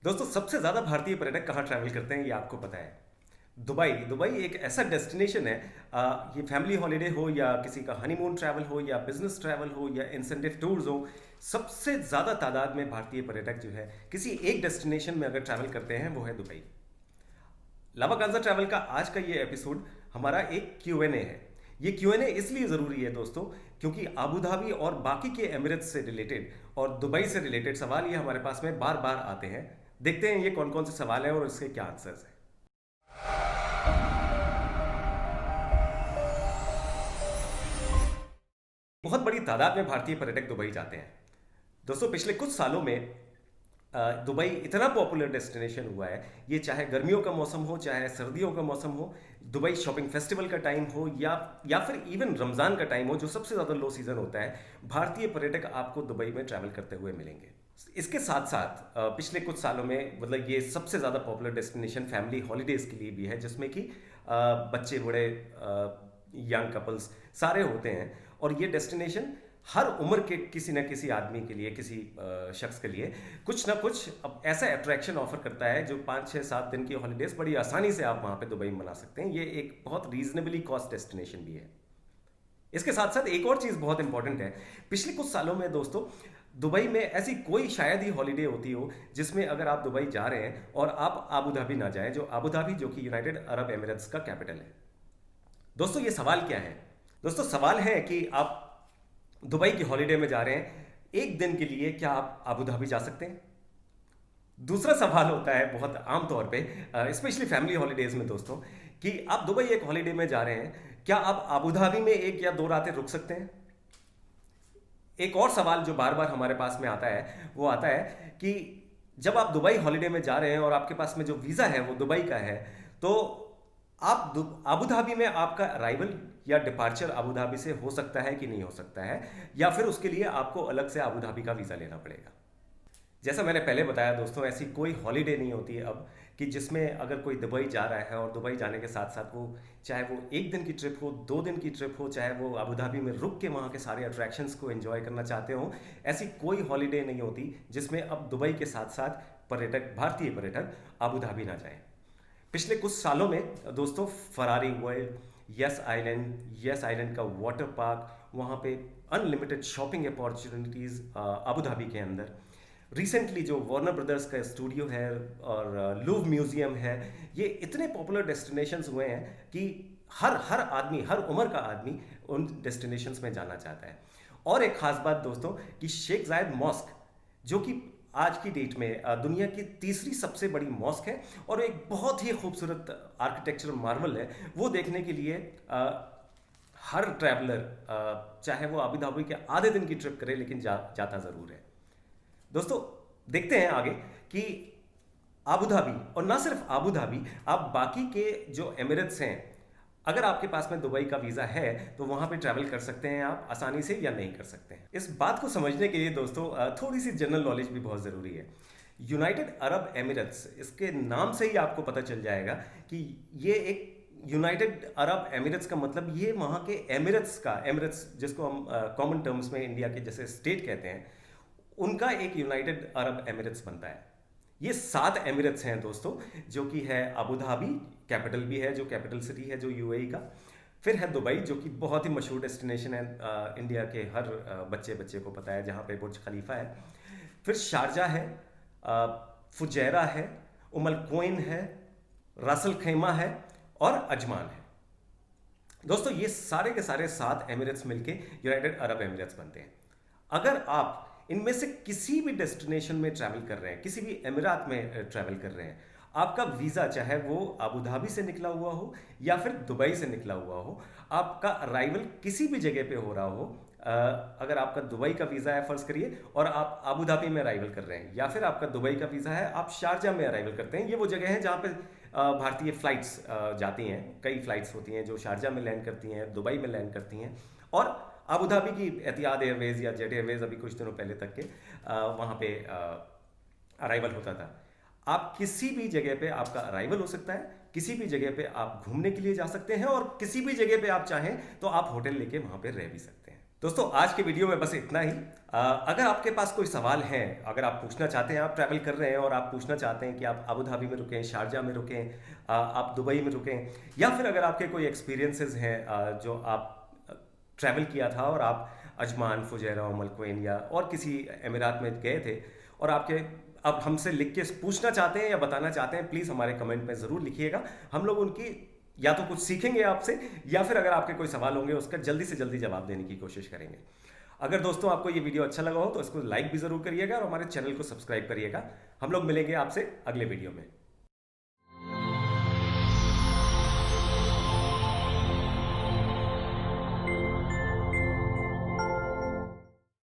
दोस्तों सबसे ज़्यादा भारतीय पर्यटक कहाँ ट्रैवल करते हैं ये आपको पता है। दुबई दुबई एक ऐसा डेस्टिनेशन है। ये फैमिली हॉलिडे हो या किसी का हनीमून ट्रैवल हो या बिजनेस ट्रैवल हो या इंसेंटिव टूर्स हो, सबसे ज़्यादा तादाद में भारतीय पर्यटक जो है किसी एक डेस्टिनेशन में अगर ट्रैवल करते हैं वो है दुबई। लावाकांसा ट्रैवल का आज का ये एपिसोड हमारा एक Q&A है। ये Q&A इसलिए ज़रूरी है दोस्तों, क्योंकि आबू धाबी और बाकी के एमिरेट्स से रिलेटेड और दुबई से रिलेटेड सवाल ये हमारे पास में बार बार आते हैं। देखते हैं ये कौन कौन से सवाल हैं और इसके क्या आंसर्स हैं। बहुत बड़ी तादाद में भारतीय पर्यटक दुबई जाते हैं। दोस्तों पिछले कुछ सालों में दुबई इतना पॉपुलर डेस्टिनेशन हुआ है, ये चाहे गर्मियों का मौसम हो चाहे सर्दियों का मौसम हो, दुबई शॉपिंग फेस्टिवल का टाइम हो या फिर इवन रमज़ान का टाइम हो जो सबसे ज़्यादा लो सीज़न होता है, भारतीय पर्यटक आपको दुबई में ट्रैवल करते हुए मिलेंगे। इसके साथ साथ पिछले कुछ सालों में मतलब ये सबसे ज़्यादा पॉपुलर डेस्टिनेशन फैमिली हॉलीडेज़ के लिए भी है, जिसमें कि बच्चे बड़े यंग कपल्स सारे होते हैं। और ये डेस्टिनेशन हर उम्र के किसी न किसी आदमी के लिए, किसी शख्स के लिए कुछ ना कुछ अब ऐसा अट्रैक्शन ऑफर करता है जो 5 6 7 दिन की हॉलीडेज बड़ी आसानी से आप वहाँ पे दुबई में मना सकते हैं। ये एक बहुत रीजनेबली कॉस्ट डेस्टिनेशन भी है। इसके साथ साथ एक और चीज़ बहुत इंपॉर्टेंट है। पिछले कुछ सालों में दोस्तों दुबई में ऐसी कोई शायद ही हॉलीडे होती हो जिसमें अगर आप दुबई जा रहे हैं और आप आबू धाबी ना जाएं, जो आबू धाबी जो कि यूनाइटेड अरब एमिरेट्स का कैपिटल है। दोस्तों ये सवाल क्या है? दोस्तों सवाल है कि आप दुबई की हॉलीडे में जा रहे हैं, एक दिन के लिए क्या आप आबू धाबी जा सकते हैं? दूसरा सवाल होता है बहुत आम तौर पे, स्पेशली फैमिली हॉलीडेज में दोस्तों, कि आप दुबई एक हॉलीडे में जा रहे हैं, क्या आप आबू धाबी में 1 या 2 रातें रुक सकते हैं? एक और सवाल जो बार बार हमारे पास में आता है वो आता है कि जब आप दुबई हॉलीडे में जा रहे हैं और आपके पास में जो वीज़ा है वो दुबई का है, तो आबू धाबी में आपका अराइवल या डिपार्चर आबू धाबी से हो सकता है कि नहीं हो सकता है, या फिर उसके लिए आपको अलग से आबू धाबी का वीज़ा लेना पड़ेगा। जैसा मैंने पहले बताया दोस्तों, ऐसी कोई हॉलीडे नहीं होती है अब कि जिसमें अगर कोई दुबई जा रहा है और दुबई जाने के साथ साथ वो, चाहे वो एक दिन की ट्रिप हो, 2 दिन की ट्रिप हो, चाहे वो अबू धाबी में रुक के वहाँ के सारे अट्रैक्शंस को एंजॉय करना चाहते हो, ऐसी कोई हॉलीडे नहीं होती जिसमें अब दुबई के साथ साथ पर्यटक, भारतीय पर्यटक आबू धाबी ना जाएं। पिछले कुछ सालों में दोस्तों फरारी वर्ल्ड, यस आइलैंड का वाटर पार्क, वहाँ पे unlimited shopping opportunities Abu Dhabi के अंदर, रिसेंटली जो वार्नर ब्रदर्स का स्टूडियो है और लूव म्यूजियम है, ये इतने पॉपुलर डेस्टिनेशंस हुए हैं कि हर हर आदमी, हर उम्र का आदमी उन डेस्टिनेशंस में जाना चाहता है। और एक खास बात दोस्तों कि शेख जायद मॉस्क, जो कि आज की डेट में दुनिया की तीसरी सबसे बड़ी मॉस्क है और एक बहुत ही खूबसूरत आर्किटेक्चरल मार्वल है, वो देखने के लिए हर ट्रैवलर चाहे वो अबू धाबी के आधे दिन की ट्रिप करे लेकिन जाता ज़रूर है। दोस्तों देखते हैं आगे कि आबू धाबी, और ना सिर्फ आबू धाबी, आप बाकी के जो एमिरेट्स हैं, अगर आपके पास में दुबई का वीज़ा है तो वहाँ पे ट्रैवल कर सकते हैं आप आसानी से या नहीं कर सकते हैं। इस बात को समझने के लिए दोस्तों थोड़ी सी जनरल नॉलेज भी बहुत ज़रूरी है। यूनाइटेड अरब एमिरेट्स, इसके नाम से ही आपको पता चल जाएगा कि ये एक यूनाइटेड अरब एमिरेट्स का मतलब ये वहाँ के एमिरेट्स का, एमिरेट्स जिसको हम कॉमन टर्म्स में इंडिया के जैसे स्टेट कहते हैं, उनका एक यूनाइटेड अरब एमिरेट्स बनता है। ये 7 एमिरेट्स हैं दोस्तों, जो कि है अबू धाबी, कैपिटल भी है, जो कैपिटल सिटी है जो यूएई का। फिर है दुबई, जो कि बहुत ही मशहूर डेस्टिनेशन है, इंडिया के हर बच्चे बच्चे को पता है, जहाँ पे बुर्ज खलीफा है। फिर शारजा है, फुजैरा है, उमल कोइन है, रासल खैमा है और अजमान है। दोस्तों ये सारे के सारे 7 एमिरेट्स मिलके यूनाइटेड अरब एमिरेट्स बनते हैं। अगर आप इनमें से किसी भी डेस्टिनेशन में ट्रैवल कर रहे हैं, किसी भी एमिरात में ट्रैवल कर रहे हैं, आपका वीज़ा चाहे वो अबू धाबी से निकला हुआ हो या फिर दुबई से निकला हुआ हो, आपका अराइवल किसी भी जगह पे हो रहा हो, अगर आपका दुबई का वीज़ा है फ़र्ज़ करिए और आप अबू धाबी में अराइवल कर रहे हैं, या फिर आपका दुबई का वीज़ा है आप शारजा में अराइवल करते हैं, ये वो जगह है जहाँ पे भारतीय फ़्लाइट्स जाती हैं। कई फ़्लाइट्स होती हैं जो शारजा में लैंड करती हैं, दुबई में लैंड करती हैं, और अबू धाबी की एतिहाद एयरवेज़ या जेट एयरवेज़ अभी कुछ दिनों पहले तक के वहाँ पे अराइवल होता था। आप किसी भी जगह पे आपका अराइवल हो सकता है, किसी भी जगह पे आप घूमने के लिए जा सकते हैं, और किसी भी जगह पे आप चाहें तो आप होटल लेके वहाँ पे रह भी सकते हैं। दोस्तों आज के वीडियो में बस इतना ही। अगर आपके पास कोई सवाल है, अगर आप पूछना चाहते हैं, आप ट्रैवल कर रहे हैं और आप पूछना चाहते हैं कि आप अबू धाबी में रुकें, शारजा में रुकें, आप दुबई में रुकें, या फिर अगर आपके कोई एक्सपीरियंसेस हैं जो आप ट्रैवल किया था और आप अजमान, फुजैरा, उमल क्वेन या और किसी अमीरात में गए थे और आपके अब हमसे लिख के पूछना चाहते हैं या बताना चाहते हैं, प्लीज़ हमारे कमेंट में ज़रूर लिखिएगा। हम लोग उनकी या तो कुछ सीखेंगे आपसे, या फिर अगर आपके कोई सवाल होंगे उसका जल्दी से जल्दी जवाब देने की कोशिश करेंगे। अगर दोस्तों आपको ये वीडियो अच्छा लगा हो तो इसको लाइक भी ज़रूर करिएगा और हमारे चैनल को सब्सक्राइब करिएगा। हम लोग मिलेंगे आपसे अगले वीडियो में।